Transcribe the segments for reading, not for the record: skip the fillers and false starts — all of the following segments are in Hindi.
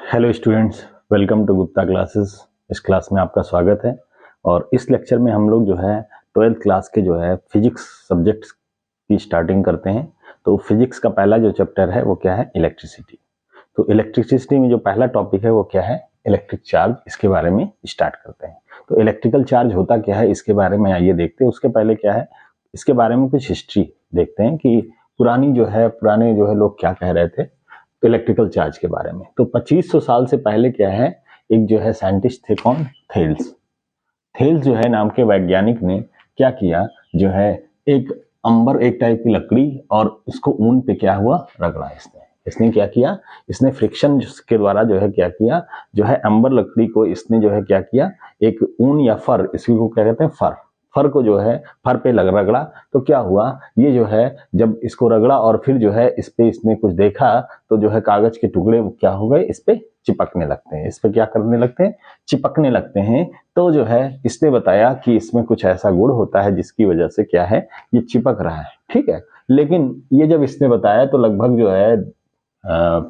Hello students, welcome to Gupta classes. इस क्लास में आपका स्वागत है। और इस लेक्चर में हम लोग जो है 12th क्लास के जो है फिजिक्स सब्जेक्ट की स्टार्टिंग करते हैं। तो फिजिक्स का पहला जो चैप्टर है वो क्या है, इलेक्ट्रिसिटी। तो इलेक्ट्रिसिटी में जो पहला टॉपिक है वो क्या है, इलेक्ट्रिक चार्ज। इसके बारे में स्टार्ट करते हैं। तो इलेक्ट्रिकल चार्ज होता क्या है, इसके बारे में आइए देखते हैं। उसके पहले क्या है, इसके बारे में कुछ हिस्ट्री देखते हैं कि पुराने जो है लोग क्या कह रहे थे इलेक्ट्रिकल चार्ज के बारे में। तो 2500 साल से पहले क्या है, एक जो है साइंटिस्ट थे, कौन, थेल्स। थेल्स जो है नाम के वैज्ञानिक ने क्या किया, जो है एक अंबर, एक टाइप की लकड़ी, और इसको ऊन पे क्या हुआ, रगड़ा। इसने क्या किया, इसने फ्रिक्शन के द्वारा जो है क्या किया, जो है अंबर लकड़ी को इसने जो है क्या किया, एक ऊन या फर, इसी को क्या कहते हैं, फर को जो है फर पे रगड़ा। तो क्या हुआ, ये जो है जब इसको रगड़ा और फिर जो है इस पे इसने कुछ देखा, तो जो है कागज के टुकड़े क्या हो गए, इस पे चिपकने लगते हैं। इस पे क्या करने लगते हैं, चिपकने लगते हैं। तो जो है इसने बताया कि इसमें कुछ ऐसा गुण होता है जिसकी वजह से क्या है, ये चिपक रहा है। ठीक है, लेकिन ये जब इसने बताया तो लगभग जो है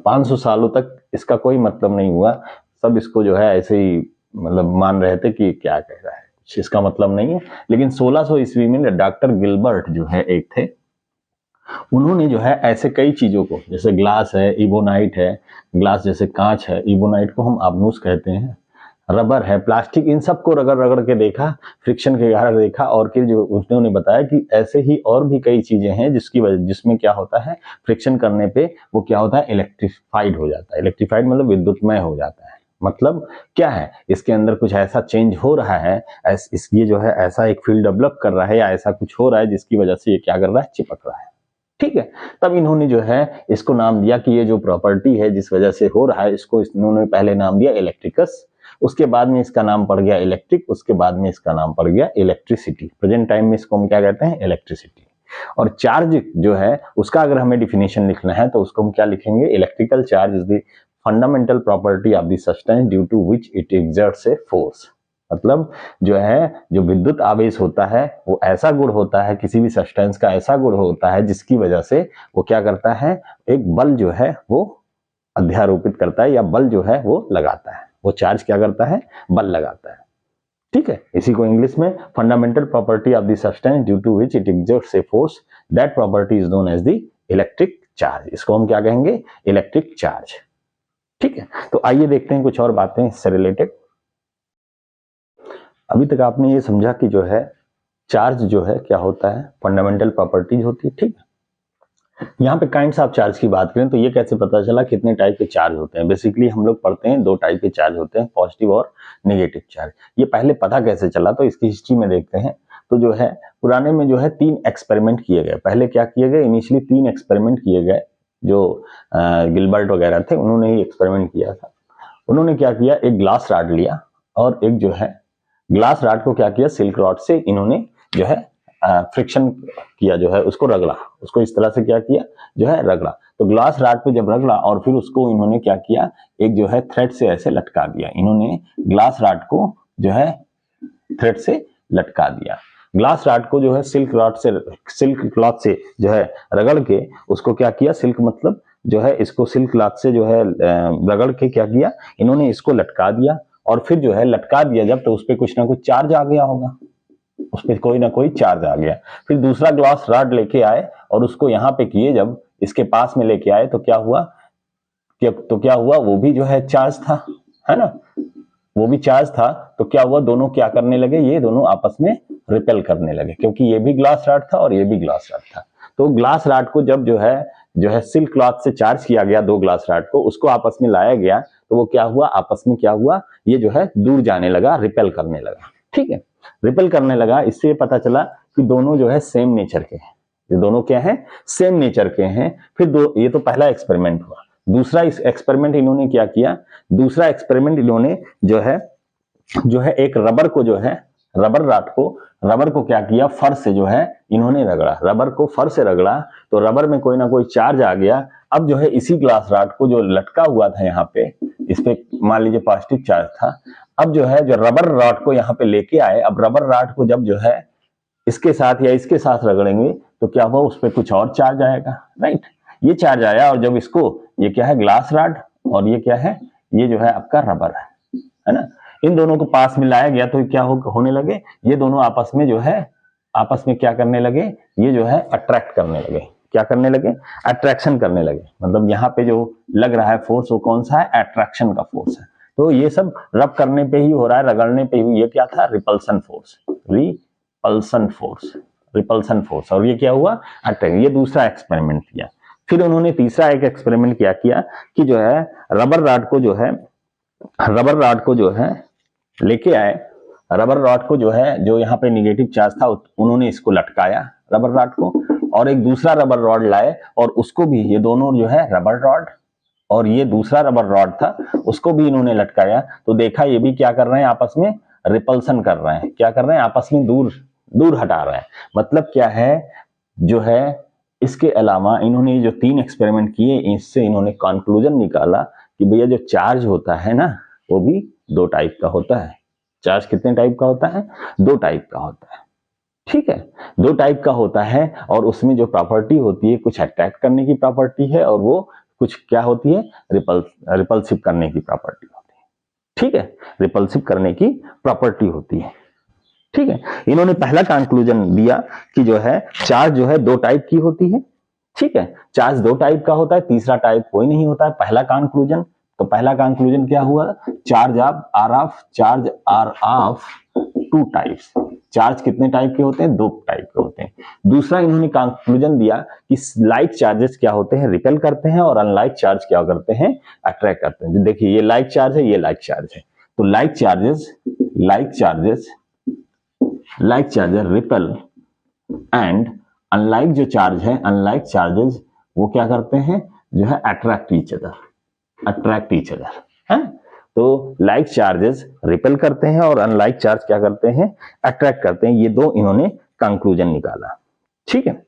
500 सालों तक इसका कोई मतलब नहीं हुआ। सब इसको जो है ऐसे ही मतलब मान रहे थे कि क्या कह रहा है, इसका मतलब नहीं है। लेकिन 1600 ईस्वी में डॉक्टर गिलबर्ट जो है एक थे, उन्होंने जो है ऐसे कई चीजों को, जैसे ग्लास है, इबोनाइट है, ग्लास जैसे कांच है, इबोनाइट को हम आबनूस कहते हैं, रबर है, प्लास्टिक, इन सबको रगड़ रगड़ के देखा, फ्रिक्शन के कारण देखा। और फिर जो उन्होंने बताया कि ऐसे ही और भी कई चीजें हैं जिसकी वजह, जिसमें क्या होता है, फ्रिक्शन करने पे वो क्या होता है, इलेक्ट्रिफाइड हो जाता है। इलेक्ट्रिफाइड मतलब विद्युतमय हो जाता है। मतलब क्या है, इसके अंदर कुछ ऐसा चेंज हो रहा है, ये जो है ऐसा एक फील्ड डेवलप कर रहा है, या ऐसा कुछ हो रहा है जिसकी वजह से ये क्या कर रहा है, चिपक रहा है। ठीक है, तब इन्होंने जो है इसको नाम दिया कि ये जो प्रॉपर्टी है जिस वजह से हो रहा है, इसको इन्होंने पहले नाम दिया इलेक्ट्रिकस। उसके बाद में इसका नाम पड़ गया इलेक्ट्रिक, उसके बाद में इसका नाम पड़ गया इलेक्ट्रिसिटी। प्रेजेंट टाइम में इसको हम क्या कहते हैं, इलेक्ट्रिसिटी। और चार्ज जो है उसका अगर हमें डिफिनेशन लिखना है तो उसको हम क्या लिखेंगे, electrical charge is the fundamental property of the substance due to which it exerts a force. मतलब जो है, जो विद्युत आवेश होता है वो ऐसा गुण होता है, किसी भी सब्सटेंस का ऐसा गुण होता है जिसकी वजह से वो क्या करता है, एक बल जो है वो अध्यारोपित करता है, या बल जो है वो लगाता है। वो चार्ज क्या करता है, बल लगाता है। ठीक है, इसी को इंग्लिश में fundamental property of the substance due to which it exerts a force, that property is known as the electric charge. इसको हम क्या कहेंगे, इलेक्ट्रिक चार्ज। ठीक है, तो आइए देखते हैं कुछ और बातें इससे रिलेटेड। अभी तक आपने ये समझा कि जो है चार्ज जो है क्या होता है, फंडामेंटल प्रॉपर्टीज होती है। ठीक है, यहाँ पे काइंड्स ऑफ चार्ज की बात करें तो ये कैसे पता चला कितने टाइप के चार्ज होते हैं। बेसिकली हम लोग पढ़ते हैं 2 टाइप के चार्ज होते हैं, पॉजिटिव और नेगेटिव चार्ज। ये पहले पता कैसे चला, तो इसकी हिस्ट्री में देखते हैं। तो जो है पुराने में जो है 3 एक्सपेरिमेंट किए गए। पहले क्या किए गए, इनिशियली 3 एक्सपेरिमेंट किए गए। जो गिलबर्ट वगैरह थे उन्होंने ही एक्सपेरिमेंट किया था। उन्होंने क्या किया, एक ग्लास रॉड लिया और एक जो है ग्लास रॉड को क्या किया, सिल्क रॉड से इन्होंने जो है फ्रिक्शन किया, जो है उसको रगड़ा, उसको इस तरह से क्या किया, जो है रगड़ा। तो ग्लास रॉड पे जब रगड़ा और फिर उसको इन्होंने क्या किया, एक जो है थ्रेड से ऐसे लटका दिया। इन्होंने ग्लास रॉड को जो है थ्रेड से लटका दिया। ग्लास रॉड को जो है सिल्क क्लॉथ से जो है रगड़ के उसको क्या किया, सिल्क मतलब जो है इसको सिल्क क्लॉथ से जो है रगड़ के क्या किया, इन्होंने इसको लटका दिया। और फिर जो है लटका दिया जब, तो उस पर कुछ ना कुछ चार्ज आ गया होगा, उस पर कोई ना कोई चार्ज आ गया। फिर दूसरा ग्लास रॉड लेके आए और उसको यहाँ पे किए, जब इसके पास में लेके आए तो क्या हुआ, वो भी जो है चार्ज था, है ना, वो भी चार्ज था। तो क्या हुआ, दोनों क्या करने लगे, ये दोनों आपस में रिपेल करने लगे, क्योंकि ये भी ग्लास रॉड था और ये भी ग्लास रॉड था। तो ग्लास रॉड को जब जो है सिल्क क्लॉथ से चार्ज किया गया, 2 ग्लास रॉड को, उसको आपस में लाया गया, तो वो क्या हुआ, आपस में क्या हुआ, ये जो है दूर जाने लगा, रिपेल करने लगा। ठीक है, रिपेल करने लगा। इससे पता चला कि दोनों जो है सेम नेचर के हैं। ये दोनों क्या है, सेम नेचर के हैं। फिर ये तो पहला एक्सपेरिमेंट हुआ। दूसरा एक्सपेरिमेंट इन्होंने क्या किया, दूसरा एक्सपेरिमेंट इन्होंने जो है एक रबर को जो है, रबर को क्या किया, फर से जो है इन्होंने रगड़ा, रबर को फर से रगड़ा, तो रबर में कोई ना कोई चार्ज आ गया। अब जो है इसी ग्लास रॉड को जो लटका हुआ था यहाँ पे, इस पे मान लीजिए पॉजिटिव चार्ज था। अब जो है जो रबर रॉड को यहाँ पे लेके आए, अब रबर रॉड को जब जो है इसके साथ या इसके साथ रगड़ेंगे तो क्या हुआ, उस पर कुछ और चार्ज आएगा, राइट। ये चार्ज आया और जब इसको, ये क्या है, ग्लास रॉड, और ये क्या है, ये जो है आपका रबर है ना। इन दोनों को पास में लाया गया तो क्या होने लगे, ये दोनों आपस में जो है आपस में क्या करने लगे, ये जो है अट्रैक्ट करने लगे। क्या करने लगे, अट्रैक्शन करने लगे। मतलब यहाँ पे जो लग रहा है फोर्स वो कौन सा है, अट्रैक्शन का फोर्स है। तो ये सब रब करने पे ही हो रहा है, रगड़ने पे ही। ये क्या था, repulsion force, repulsion force, repulsion force. और ये क्या हुआ, अट्रैक्ट। ये दूसरा एक्सपेरिमेंट किया। फिर उन्होंने तीसरा एक एक्सपेरिमेंट क्या किया कि जो है रबर रॉड को जो है, रबर रॉड को जो है लेके आए। रबर रॉड को जो है, जो यहाँ पे निगेटिव चार्ज था उन्होंने इसको लटकाया रबर रॉड को, और एक दूसरा रबर रॉड लाए और उसको भी, ये दोनों जो है रबर रॉड और ये दूसरा रबर रॉड था उसको भी इन्होंने लटकाया। तो देखा ये भी क्या कर रहे हैं, आपस में रिपल्सन कर रहे हैं। क्या कर रहे हैं, आपस में दूर दूर हटा रहे हैं। मतलब क्या है जो है, इसके अलावा इन्होंने जो 3 एक्सपेरिमेंट किए, इससे इन्होंने कंक्लूजन निकाला कि भैया जो चार्ज होता है ना, वो भी 2 टाइप का होता है। चार्ज कितने टाइप का होता है, 2 टाइप का होता है। ठीक है, 2 टाइप का होता है। और उसमें जो प्रॉपर्टी होती है, कुछ अट्रैक्ट करने की प्रॉपर्टी है और वो कुछ क्या होती है, रिपल्सिव करने की प्रॉपर्टी होती है। ठीक है, रिपल्सिव करने की प्रॉपर्टी होती है। ठीक है, इन्होंने पहला कंक्लूजन दिया कि जो है चार्ज जो है 2 टाइप की होती है। ठीक है, चार्ज 2 टाइप का होता है, तीसरा टाइप कोई नहीं होता है। पहला कंक्लूजन, तो पहला कंक्लूजन क्या हुआ, charge are of 2 types. Charge कितने टाइप के होते हैं, 2 टाइप के होते हैं। दूसरा इन्होंने कंक्लूजन दिया कि लाइक चार्जेस क्या होते हैं, रिपेल करते हैं, और अनलाइक चार्ज क्या करते हैं, अट्रैक्ट करते हैं। देखिए ये लाइक चार्ज है, ये लाइक चार्ज है। तो like charger repel, and unlike जो चार्ज है, अनलाइक चार्जेस वो क्या करते हैं, जो है अट्रैक्ट ईच अदर है। तो लाइक चार्जेस रिपेल करते हैं और अनलाइक चार्ज क्या करते हैं, अट्रैक्ट करते हैं। ये 2 इन्होंने कंक्लूजन निकाला। ठीक है,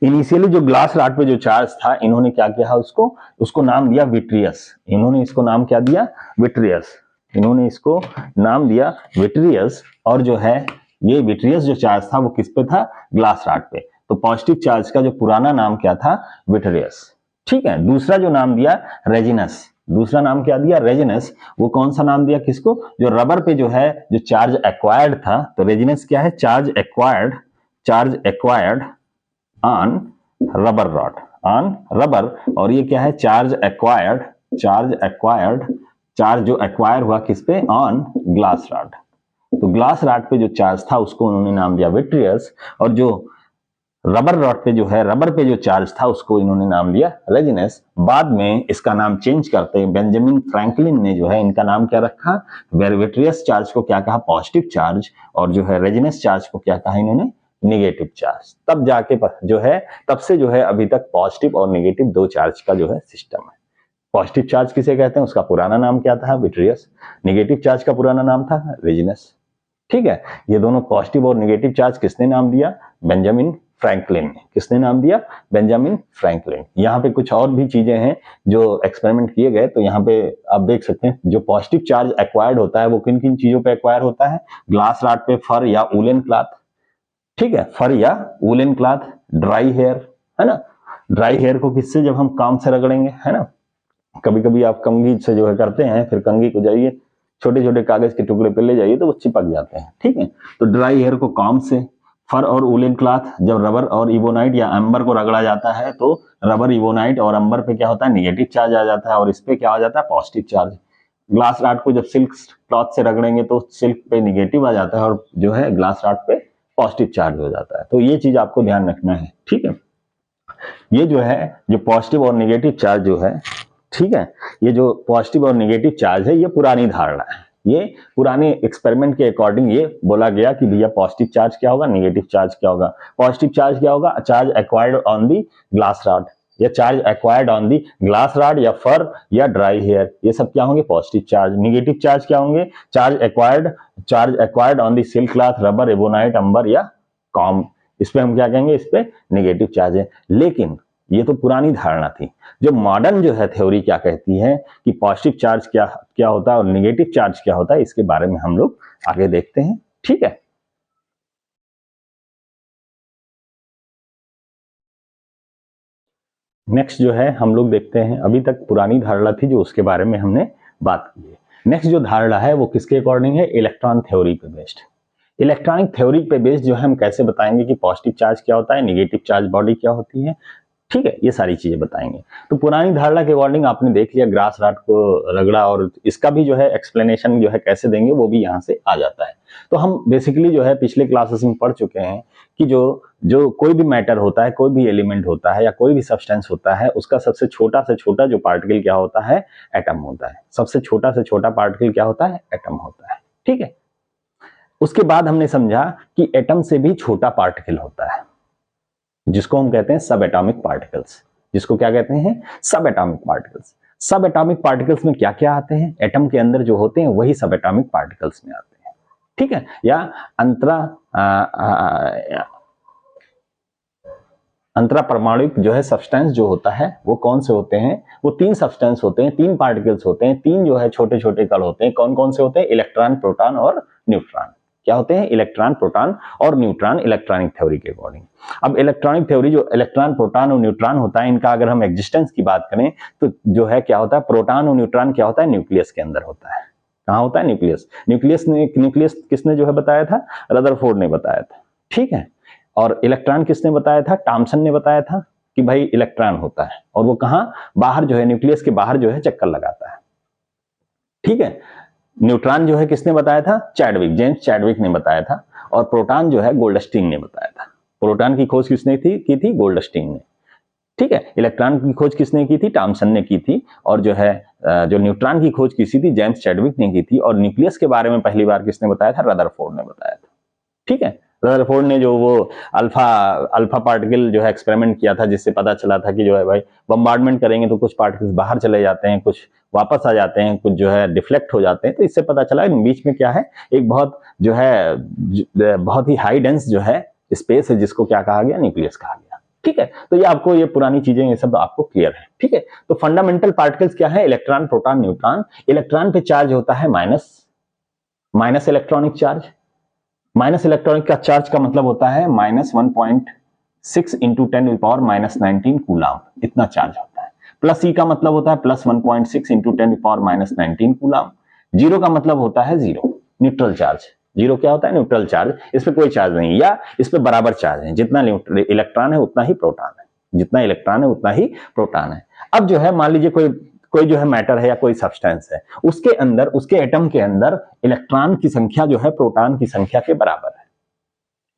इनिशियली जो ग्लास रॉड पे जो चार्ज था, इन्होंने क्या किया, उसको नाम दिया विट्रियस। इन्होंने इसको नाम क्या दिया, विट्रियस। इन्होंने इसको नाम दिया विट्रियस। और जो है ये विट्रियस जो चार्ज था वो किस पे था, ग्लास रॉड पे। तो पॉजिटिव चार्ज का जो पुराना नाम क्या था, विट्रियस। ठीक है, दूसरा जो नाम दिया रेजिनस, दूसरा नाम क्या दिया, रेजिनस। वो कौन सा नाम दिया किसको, जो रबर पे जो है जो चार्ज एक्वायर्ड था। तो रेजिनस क्या है, charge acquired on rubber rod, on rubber. और ये क्या है, चार्ज जो एक्वायर हुआ किस पे, ऑन ग्लास रॉड। तो ग्लास रॉड पे जो चार्ज था उसको उन्होंने नाम दिया विट्रियस, और जो रबर रॉड पे जो है, रबर पे जो चार्ज था उसको इन्होंने नाम दिया रेजिनस। बाद में इसका नाम चेंज करते बेंजामिन फ्रैंकलिन ने जो है इनका नाम क्या रखा, विट्रियस चार्ज को क्या कहा, पॉजिटिव चार्ज, और जो है रेजिनस चार्ज को क्या कहा इन्होंने, नेगेटिव चार्ज। तब जाके जो है, तब से जो है अभी तक पॉजिटिव और नेगेटिव 2 चार्ज का जो है सिस्टम है। पॉजिटिव चार्ज किसे कहते हैं, उसका पुराना नाम क्या था, विट्रियस। नेगेटिव चार्ज का पुराना नाम था रेजिनस। ठीक है, ये दोनों पॉजिटिव और नेगेटिव चार्ज किसने नाम दिया, बेंजामिन फ्रैंकलिन ने। किसने नाम दिया, बेंजामिन फ्रैंकलिन। यहाँ पे कुछ और भी चीजें हैं जो एक्सपेरिमेंट किए गए। तो यहाँ पे आप देख सकते हैं, जो पॉजिटिव चार्ज एक्वायर्ड होता है वो किन किन चीजों पे एक्वायर होता है, ग्लास रॉड पे फर या वूलन क्लॉथ। ठीक है, फर या वूलन क्लॉथ, ड्राई हेयर, है ना। ड्राई हेयर को किससे, जब हम काम से रगड़ेंगे, है ना। कभी कभी आप कंघी से जो है करते हैं, फिर कंघी को जाइए छोटे छोटे कागज के टुकड़े पे ले जाइए तो वो चिपक जाते हैं। ठीक है, तो ड्राई हेयर को काम से, फर और वूलन क्लॉथ, जब रबर और इबोनाइट या अंबर को रगड़ा जाता है तो रबर, इबोनाइट और अंबर पे क्या होता है, नेगेटिव चार्ज आ जाता है, और इस पे क्या आ जाता है, पॉजिटिव चार्ज। ग्लास रॉड को जब सिल्क क्लॉथ से रगड़ेंगे तो सिल्क पे नेगेटिव आ जाता है और जो है ग्लास रॉड पे पॉजिटिव चार्ज हो जाता है। तो ये चीज आपको ध्यान रखना है। ठीक है, ये जो है, जो पॉजिटिव और नेगेटिव चार्ज जो है, ठीक है, ये जो पॉजिटिव और नेगेटिव चार्ज है ये पुरानी धारणा है। ये पुराने एक्सपेरिमेंट के अकॉर्डिंग ये बोला गया कि भैया पॉजिटिव चार्ज क्या होगा, नेगेटिव चार्ज क्या होगा। पॉजिटिव चार्ज क्या होगा, charge acquired on the glass rod, या charge acquired on the glass rod या फर या ड्राई हेयर, ये सब क्या होंगे, पॉजिटिव चार्ज। नेगेटिव चार्ज क्या होंगे, charge acquired on the silk cloth, rubber, ebonite, amber या कॉम। इस पे हम क्या कहेंगे, इस पे नेगेटिव चार्ज है। लेकिन ये तो पुरानी धारणा थी। जो मॉडर्न जो है थ्योरी क्या कहती है कि पॉजिटिव चार्ज क्या क्या होता है और नेगेटिव चार्ज क्या होता है, इसके बारे में हम लोग आगे देखते हैं। ठीक है, नेक्स्ट जो है हम लोग देखते हैं, अभी तक पुरानी धारणा थी जो उसके बारे में हमने बात की है। नेक्स्ट जो धारणा है वो किसके अकॉर्डिंग है, इलेक्ट्रॉन थ्योरी पे बेस्ड। इलेक्ट्रॉनिक थ्योरी पे बेस्ड जो है हम कैसे बताएंगे कि पॉजिटिव चार्ज क्या होता है, नेगेटिव चार्ज बॉडी क्या होती है, ठीक है, ये सारी चीजें बताएंगे। तो पुरानी धारणा के अकॉर्डिंग आपने देख लिया ग्रास रॉड को रगड़ा, और इसका भी जो है एक्सप्लेनेशन जो है कैसे देंगे वो भी यहाँ से आ जाता है। तो हम बेसिकली जो है पिछले क्लासेस में पढ़ चुके हैं कि जो कोई भी मैटर होता है, कोई भी एलिमेंट होता है या कोई भी सब्सटेंस होता है, उसका सबसे छोटा से छोटा जो पार्टिकल क्या होता है, एटम होता है। सबसे छोटा से छोटा पार्टिकल क्या होता है, एटम होता है, ठीक है। उसके बाद हमने समझा कि एटम से भी छोटा पार्टिकल होता है जिसको हम कहते हैं सब एटॉमिक पार्टिकल्स। जिसको क्या कहते हैं, सब एटॉमिक पार्टिकल्स। सब एटॉमिक पार्टिकल्स में क्या क्या आते हैं, एटम के अंदर जो होते हैं वही सब एटॉमिक पार्टिकल्स में आते हैं, ठीक है। या अंतरा परमाणुक जो है सब्सटेंस जो होता है वो कौन से होते हैं, वो 3 सब्सटेंस होते हैं, 3 पार्टिकल्स होते हैं, 3 जो है छोटे छोटे कण होते हैं। कौन कौन से होते हैं, इलेक्ट्रॉन, प्रोटॉन और न्यूट्रॉन। क्या होते हैं, इलेक्ट्रॉन, प्रोटॉन और न्यूट्रॉन, इलेक्ट्रॉनिक थ्योरी के अकॉर्डिंग। अब इलेक्ट्रॉनिक थ्योरी जो इलेक्ट्रॉन, प्रोटॉन और न्यूट्रॉन होता है, इनका अगर हम एग्जिस्टेंस की बात करें तो जो है क्या होता है, प्रोटॉन और न्यूट्रॉन क्या होता है, न्यूक्लियस के अंदर होता है। कहाँ होता है, न्यूक्लियस। न्यूक्लियस किसने जो है बताया था, रदरफोर्ड ने बताया था, ठीक है। और इलेक्ट्रॉन किसने बताया था, थॉमसन ने बताया था कि भाई इलेक्ट्रॉन होता है, और वो कहाँ, बाहर जो है न्यूक्लियस के बाहर जो है चक्कर लगाता है, ठीक है। न्यूट्रॉन जो है किसने बताया था, चैडविक, जेम्स चैडविक ने बताया था। और प्रोटॉन जो है गोल्डस्टीन ने बताया था। प्रोटॉन की खोज किसने की थी, गोल्डस्टीन ने, ठीक है। इलेक्ट्रॉन की खोज किसने की थी, थॉमसन ने की थी। और जो है जो न्यूट्रॉन की खोज किसी थी, जेम्स चैडविक ने की थी। और न्यूक्लियस के बारे में पहली बार किसने बताया था, रदरफोर्ड ने बताया था, ठीक है। रदरफोर्ड ने जो वो अल्फा पार्टिकल जो है एक्सपेरिमेंट किया था, जिससे पता चला था कि जो है भाई बम्बार्डमेंट करेंगे तो कुछ पार्टिकल्स बाहर चले जाते हैं, कुछ वापस आ जाते हैं, कुछ जो है डिफ्लेक्ट हो जाते हैं। तो इससे पता चला बीच में क्या है, एक बहुत जो है बहुत ही हाई डेंस जो है स्पेस है, जिसको क्या कहा गया, न्यूक्लियस कहा गया, ठीक है। तो ये आपको, ये पुरानी चीजें ये सब आपको क्लियर है, ठीक है। तो फंडामेंटल पार्टिकल्स क्या है, इलेक्ट्रॉन, प्रोटॉन, न्यूट्रॉन। इलेक्ट्रॉन पे चार्ज होता है minus electronic charge. Minus electronic का चार्ज का मतलब होता है -1.6 इंटू 10⁻⁻19 कूलाम, इतना चार्ज होता है। प्लस ई का मतलब होता है +1.6 इंटू 10⁻⁻19 कूलाम। जीरो का मतलब होता है जीरो, न्यूट्रल चार्ज। जीरो क्या होता है, न्यूट्रल चार्ज। इस पे कोई चार्ज नहीं, या इस पे बराबर चार्ज है, जितना इलेक्ट्रॉन है उतना ही प्रोटॉन है, जितना इलेक्ट्रॉन है उतना ही प्रोटॉन है। अब जो है मान लीजिए कोई जो है मैटर है या कोई सब्सटेंस है, उसके अंदर, उसके एटम के अंदर इलेक्ट्रॉन की संख्या जो है प्रोटॉन की संख्या के बराबर है।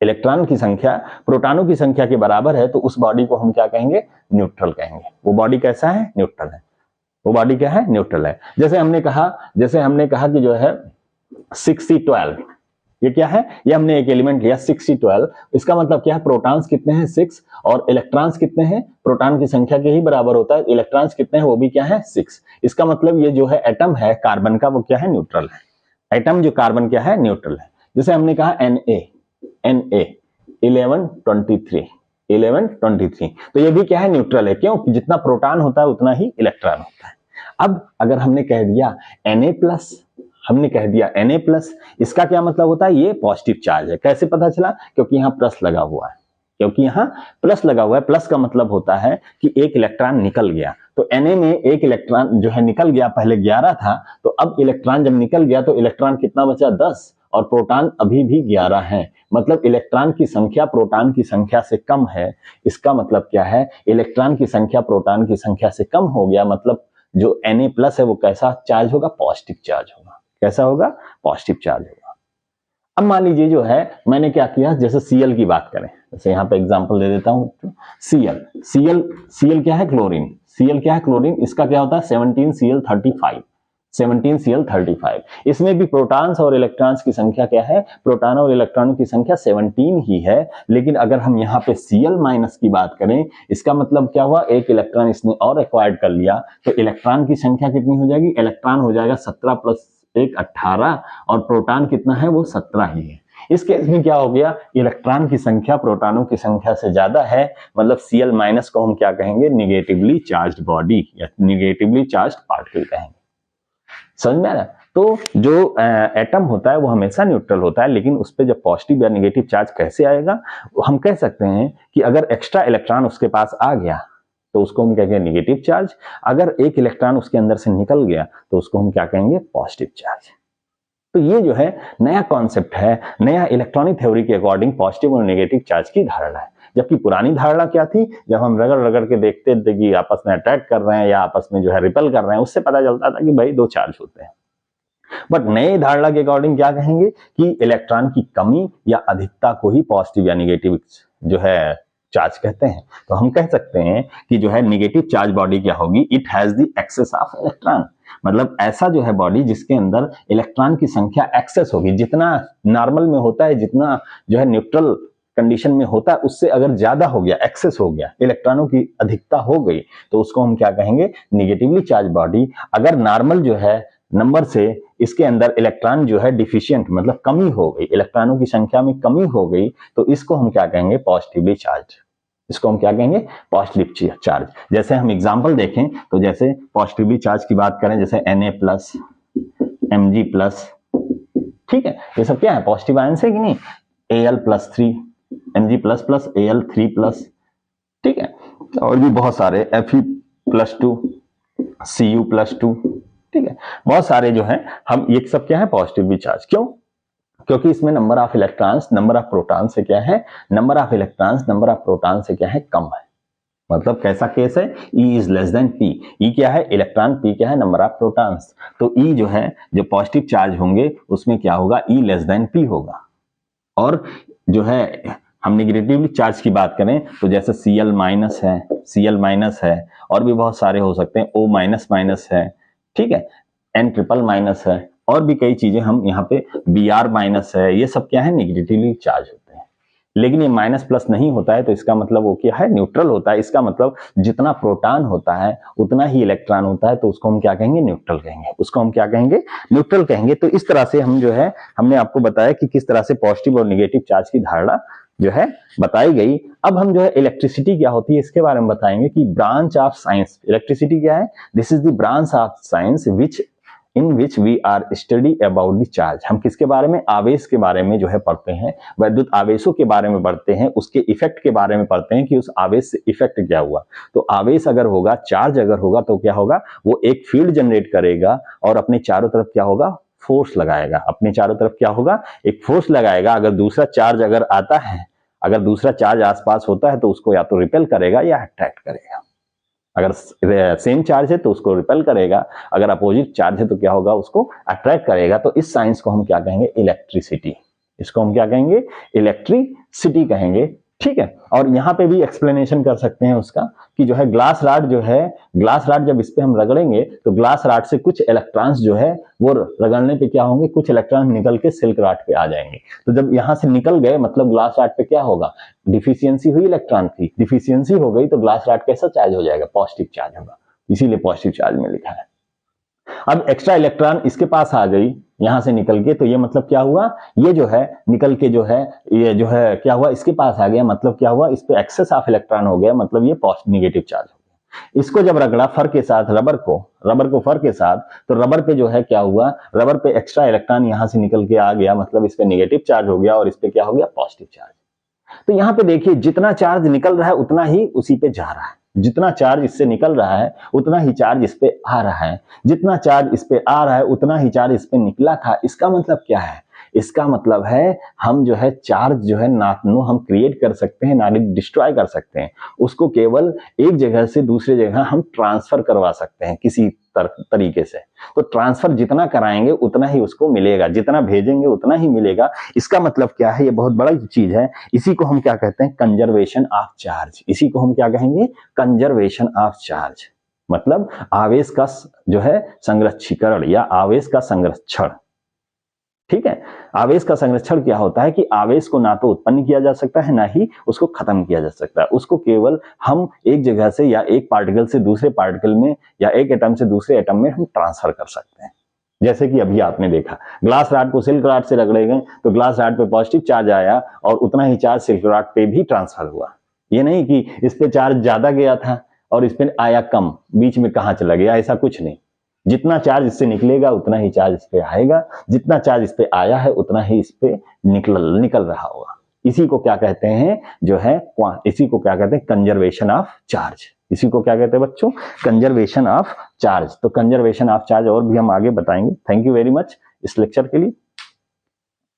इलेक्ट्रॉन की संख्या प्रोटॉनों की संख्या के बराबर है, तो उस बॉडी को हम क्या कहेंगे, न्यूट्रल कहेंगे। वो बॉडी कैसा है, न्यूट्रल है। वो बॉडी क्या है, न्यूट्रल है। जैसे हमने कहा कि जो है 6C12, ये क्या है, ये हमने एक एलिमेंट लिया 6C12। इसका मतलब क्या है, प्रोटॉन्स कितने हैं, 6, और इलेक्ट्रॉन्स कितने हैं, प्रोटॉन की संख्या के ही बराबर होता है। इलेक्ट्रॉन्स कितने हैं, वो भी क्या है, 6। इसका मतलब ये जो है एटम है कार्बन का, वो क्या है, न्यूट्रल है। एटम जो कार्बन क्या है, न्यूट्रल है। जैसे हमने कहा Na 1123, तो ये भी क्या है, न्यूट्रल है। क्यों, जितना प्रोटॉन होता है उतना ही इलेक्ट्रॉन होता है। अब अगर हमने कह दिया Na+, इसका क्या मतलब होता है, ये पॉजिटिव चार्ज है। कैसे पता चला, क्योंकि यहाँ प्लस लगा हुआ है। प्लस का मतलब होता है कि एक इलेक्ट्रॉन निकल गया। तो Na में एक इलेक्ट्रॉन जो है निकल गया, पहले 11 था, तो अब इलेक्ट्रॉन जब निकल गया तो इलेक्ट्रॉन कितना बचा, 10, और प्रोटॉन अभी भी 11 है। मतलब इलेक्ट्रॉन की संख्या प्रोटॉन की संख्या से कम है। इसका मतलब क्या है, इलेक्ट्रॉन की संख्या प्रोटॉन की संख्या से कम हो गया, मतलब जो Na+ है वो कैसा चार्ज होगा, पॉजिटिव चार्ज होगा। कैसा होगा, पॉजिटिव चार्ज होगा। अब मान लीजिए जो है मैंने क्या किया, जैसे Cl की बात करें, जैसे यहाँ पे एग्जांपल दे देता हूं। Cl क्या है, क्लोरीन। Cl क्या है, क्लोरीन। इसका क्या होता है, 17Cl35। इसमें भी प्रोटॉन्स और इलेक्ट्रॉन्स की संख्या क्या है, प्रोटॉन और इलेक्ट्रॉन की संख्या 17 ही है। लेकिन अगर हम यहाँ पे Cl- की बात करें, इसका मतलब क्या हुआ, एक इलेक्ट्रॉन इसने और एक्वायर्ड कर लिया, तो इलेक्ट्रॉन की संख्या कितनी हो जाएगी, इलेक्ट्रॉन हो जाएगा 17 + 1 18, और प्रोटॉन कितना है, वो 17 ही है। इस केस में क्या हो गया, इलेक्ट्रॉन की संख्या प्रोटॉनों की संख्या से ज्यादा है, मतलब Cl- को हम क्या कहेंगे, निगेटिवली चार्ज्ड बॉडी या निगेटिवली चार्ज्ड पार्टिकल कहेंगे। समझ में आ रहा है। तो जो एटम होता है वो हमेशा न्यूट्रल होता है, लेकिन उस पर जब पॉजिटिव या नेगेटिव चार्ज कैसे आएगा, हम कह सकते हैं कि अगर एक्स्ट्रा इलेक्ट्रॉन उसके पास आ गया, तो उसको हम क्या कहेंगे, निगेटिव चार्ज। अगर एक इलेक्ट्रॉन उसके अंदर से निकल गया तो उसको हम क्या कहेंगे, पॉजिटिव चार्ज। तो ये जो है नया कॉन्सेप्ट है, नया इलेक्ट्रॉनिक थ्योरी के अकॉर्डिंग पॉजिटिव और नेगेटिव चार्ज की धारणा है। जबकि पुरानी धारणा क्या थी, जब हम रगड़ रगड़ के देखते थे कि आपस में अटैक कर रहे हैं या आपस में जो है रिपेल कर रहे हैं, उससे पता चलता था कि भाई दो चार्ज होते हैं। बट नए धारणा के अकॉर्डिंग क्या कहेंगे कि इलेक्ट्रॉन की कमी या अधिकता को ही पॉजिटिव या निगेटिव जो है चार्ज कहते हैं। तो हम कह सकते हैं कि जो है निगेटिव चार्ज बॉडी क्या होगी, it has the excess of electron. मतलब ऐसा जो है बॉडी जिसके अंदर इलेक्ट्रॉन की संख्या एक्सेस होगी, जितना नॉर्मल में होता है, जितना जो है न्यूट्रल कंडीशन में होता है, उससे अगर ज्यादा हो गया, एक्सेस हो गया, इलेक्ट्रॉनों की अधिकता हो गई, तो उसको हम क्या कहेंगे, निगेटिवली चार्ज बॉडी। अगर नॉर्मल जो है नंबर से इसके अंदर इलेक्ट्रॉन जो है डिफिशियंट, मतलब कमी हो गई, इलेक्ट्रॉनों की संख्या में कमी हो गई, तो इसको हम क्या कहेंगे, पॉजिटिवली चार्ज। इसको हम क्या कहेंगे, पॉजिटिव चार्ज। जैसे हम एग्जांपल देखें तो जैसे पॉजिटिवली चार्ज की बात करें, जैसे Na+, Mg+, ठीक है, ये सब क्या है, पॉजिटिव आयन है कि नहीं। Al+3, Mg++, Al3+, ठीक है, और भी बहुत सारे Fe+2, Cu+2, ठीक है, बहुत सारे जो है हम, ये सब क्या है, पॉजिटिवली चार्ज। क्यों? क्योंकि इसमें number of electrons number of proton से क्या है, number of electrons number of proton से क्या है, कम है। मतलब कैसा केस है, E is less than P। E क्या है, इलेक्ट्रॉन, P क्या है, नंबर ऑफ प्रोटॉन्स। तो E जो है, जो पॉजिटिव चार्ज होंगे उसमें क्या होगा, E लेस देन P होगा। और जो है हम नेगेटिवली चार्ज की बात करें तो जैसे Cl- है, और भी बहुत सारे हो सकते हैं, O- है, ठीक है, N-, है, और भी कई चीजें हम यहाँ पे Br- है, ये सब क्या है, नेगेटिवली चार्ज होते हैं। लेकिन ये माइनस प्लस नहीं होता है, तो इसका मतलब वो क्या है, न्यूट्रल होता है। इसका मतलब जितना प्रोटॉन होता है उतना ही इलेक्ट्रॉन होता है, तो उसको हम क्या कहेंगे, न्यूट्रल कहेंगे। उसको हम क्या कहेंगे, न्यूट्रल कहेंगे। तो इस तरह से हम जो है, हमने आपको बताया कि किस तरह से पॉजिटिव और निगेटिव चार्ज की धारणा जो है बताई गई। अब हम जो है इलेक्ट्रिसिटी क्या होती है इसके बारे में बताएंगे कि ब्रांच ऑफ साइंस, इलेक्ट्रिसिटी क्या है, this is the branch of science which in which we are study about the charge. हम किसके बारे में, आवेश के बारे में जो है पढ़ते हैं, वैद्युत आवेशों के बारे में पढ़ते हैं, उसके इफेक्ट के बारे में पढ़ते हैं कि उस आवेश से इफेक्ट क्या हुआ। तो आवेश अगर होगा, चार्ज अगर होगा, तो क्या होगा, वो एक फील्ड जनरेट करेगा और अपने चारों तरफ क्या होगा, फोर्स लगाएगा। अपने चारों तरफ क्या होगा, एक फोर्स लगाएगा। अगर दूसरा चार्ज अगर आता है, अगर दूसरा चार्ज आसपास होता है, तो उसको या तो रिपेल करेगा या अट्रैक्ट करेगा। अगर सेम चार्ज है तो उसको रिपेल करेगा, अगर अपोजिट चार्ज है तो क्या होगा, उसको अट्रैक्ट करेगा। तो इस साइंस को हम क्या कहेंगे, इलेक्ट्रिसिटी। इसको हम क्या कहेंगे, इलेक्ट्रिसिटी कहेंगे, ठीक है। और यहाँ पे भी एक्सप्लेनेशन कर सकते हैं उसका कि जो है ग्लास रॉड जो है, ग्लास रॉड जब इस पे हम रगड़ेंगे तो ग्लास रॉड से कुछ इलेक्ट्रॉन्स जो है वो रगड़ने पे क्या होंगे, कुछ इलेक्ट्रॉन निकल के सिल्क रॉड पे आ जाएंगे। तो जब यहाँ से निकल गए, मतलब ग्लास रॉड पे क्या होगा, डिफिशियंसी हुई इलेक्ट्रॉन की, डिफिशियंसी हो गई तो ग्लास रॉड कैसा चार्ज हो जाएगा, पॉजिटिव चार्ज होगा। इसीलिए पॉजिटिव चार्ज में लिखा है। अब एक्स्ट्रा इलेक्ट्रॉन इसके पास आ गई यहां से निकल के, तो ये मतलब क्या हुआ, ये जो है निकल के जो है, ये जो है क्या हुआ, इसके पास आ गया, मतलब क्या हुआ, इस पे एक्सेस ऑफ इलेक्ट्रॉन हो गया, मतलब ये निगेटिव चार्ज हो गया। इसको जब रगड़ा फर के साथ, रबर को फर के साथ, तो रबर पे जो है क्या हुआ, रबर पे एक्स्ट्रा इलेक्ट्रॉन यहां से निकल के आ गया, मतलब इस पे निगेटिव चार्ज हो गया और इस पे क्या हो गया, पॉजिटिव चार्ज। तो यहाँ पे देखिए जितना चार्ज निकल रहा है उतना ही उसी पे जा रहा है, जितना चार्ज इससे निकल रहा है उतना ही चार्ज इस पे आ रहा है, जितना चार्ज इस पे आ रहा है उतना ही चार्ज इस पे निकला था। इसका मतलब क्या है, इसका मतलब है हम जो है चार्ज जो है ना हम क्रिएट कर सकते हैं, ना डिस्ट्रॉय कर सकते हैं, उसको केवल एक जगह से दूसरी जगह हम ट्रांसफर करवा सकते हैं किसी तरीके से। तो ट्रांसफर जितना कराएंगे उतना ही उसको मिलेगा, जितना भेजेंगे उतना ही मिलेगा। इसका मतलब क्या है, ये बहुत बड़ा चीज है। इसी को हम क्या कहते हैं, कंजर्वेशन ऑफ चार्ज। इसी को हम क्या कहेंगे, कंजर्वेशन ऑफ चार्ज। मतलब आवेश का जो है संरक्षीकरण या आवेश का संरक्षण, ठीक है। आवेश का संरक्षण क्या होता है कि आवेश को ना तो उत्पन्न किया जा सकता है, ना ही उसको खत्म किया जा सकता है। उसको केवल हम एक जगह से या एक पार्टिकल से दूसरे पार्टिकल में या एक एटम से दूसरे एटम में हम ट्रांसफर कर सकते हैं। जैसे कि अभी आपने देखा ग्लास रॉड को सिल्क रॉड से रगड़े गए तो ग्लास रॉड पे पॉजिटिव चार्ज आया और उतना ही चार्ज सिल्क रॉड पे भी ट्रांसफर हुआ। ये नहीं कि इस पे चार्ज ज्यादा गया था और इस पे आया कम, बीच में कहां चला गया, ऐसा कुछ नहीं। जितना चार्ज इससे निकलेगा उतना ही चार्ज इस पे आएगा, जितना चार्ज इस पे आया है उतना ही इस पे निकल रहा होगा। इसी को क्या कहते हैं, जो है इसी को क्या कहते हैं, कंजर्वेशन ऑफ चार्ज। इसी को क्या कहते हैं बच्चों, कंजर्वेशन ऑफ चार्ज। तो कंजर्वेशन ऑफ चार्ज और भी हम आगे बताएंगे। थैंक यू वेरी मच इस लेक्चर के लिए।